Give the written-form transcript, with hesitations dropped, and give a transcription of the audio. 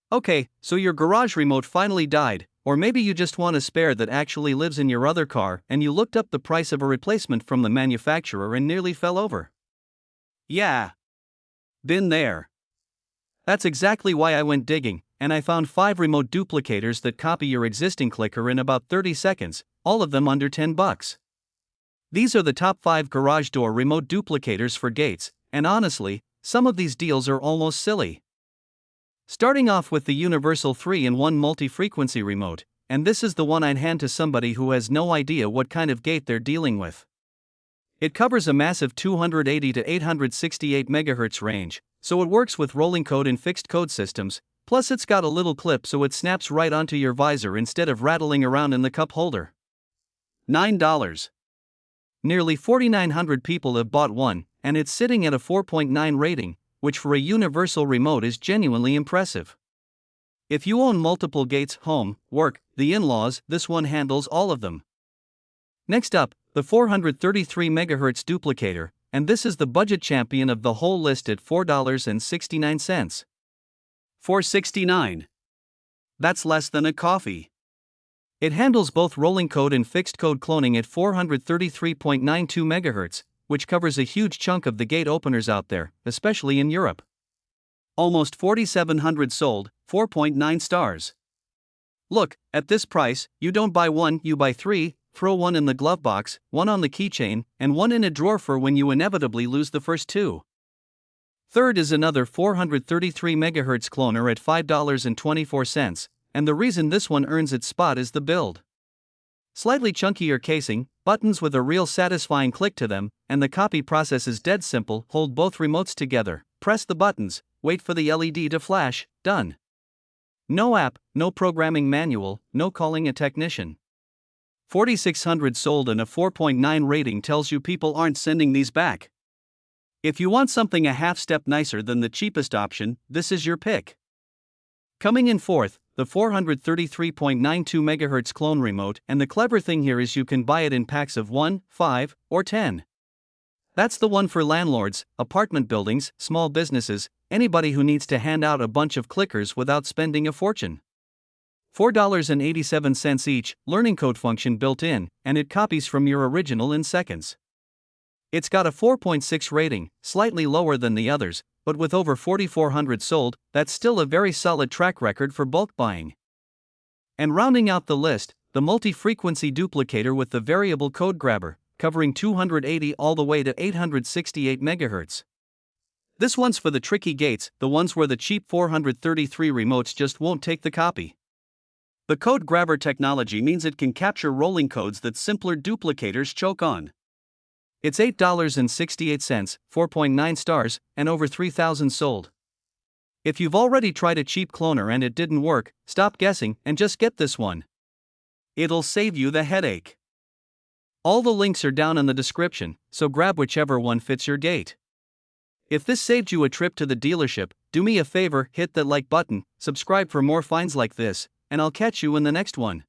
Okay, so your garage remote finally died, or maybe you just want a spare that actually lives in your other car and you looked up the price of a replacement from the manufacturer and nearly fell over. Yeah. Been there. That's exactly why I went digging, and I found 5 remote duplicators that copy your existing clicker in about 30 seconds, all of them under $10. These are the top 5 garage door remote duplicators for gates, and honestly, some of these deals are almost silly. Starting off with the universal 3-in-1 multi-frequency remote, and this is the one I'd hand to somebody who has no idea what kind of gate they're dealing with. It covers a massive 280 to 868 MHz range, so it works with rolling code and fixed code systems, plus it's got a little clip so it snaps right onto your visor instead of rattling around in the cup holder. $9. Nearly 4,900 people have bought one, and it's sitting at a 4.9 rating, which for a universal remote is genuinely impressive. If you own multiple gates, home, work, the in-laws, this one handles all of them. Next up, the 433 MHz Duplicator, and this is the budget champion of the whole list at $4.69. $4.69. That's less than a coffee. It handles both rolling code and fixed code cloning at 433.92 MHz, which covers a huge chunk of the gate openers out there, especially in Europe. Almost 4,700 sold, 4.9 stars. Look, at this price, you don't buy one, you buy 3, throw one in the glove box, one on the keychain, and one in a drawer for when you inevitably lose the first 2. Third is another 433 MHz cloner at $5.24, and the reason this one earns its spot is the build. Slightly chunkier casing, buttons with a real satisfying click to them, and the copy process is dead simple. Hold both remotes together, press the buttons, wait for the LED to flash, done. No app, no programming manual, no calling a technician. 4,600 sold and a 4.9 rating tells you people aren't sending these back. If you want something a half step nicer than the cheapest option, this is your pick. Coming in fourth, the 433.92 MHz clone remote, and the clever thing here is you can buy it in packs of 1, 5, or 10. That's the one for landlords, apartment buildings, small businesses, anybody who needs to hand out a bunch of clickers without spending a fortune. $4.87 each, learning code function built in, and it copies from your original in seconds. It's got a 4.6 rating, slightly lower than the others, but with over 4,400 sold, that's still a very solid track record for bulk buying. And rounding out the list, the multi-frequency duplicator with the variable code grabber, covering 280 all the way to 868 MHz. This one's for the tricky gates, the ones where the cheap 433 remotes just won't take the copy. The code grabber technology means it can capture rolling codes that simpler duplicators choke on. It's $8.68, 4.9 stars, and over 3,000 sold. If you've already tried a cheap cloner and it didn't work, stop guessing and just get this one. It'll save you the headache. All the links are down in the description, so grab whichever one fits your gate. If this saved you a trip to the dealership, do me a favor, hit that like button, subscribe for more finds like this, and I'll catch you in the next one.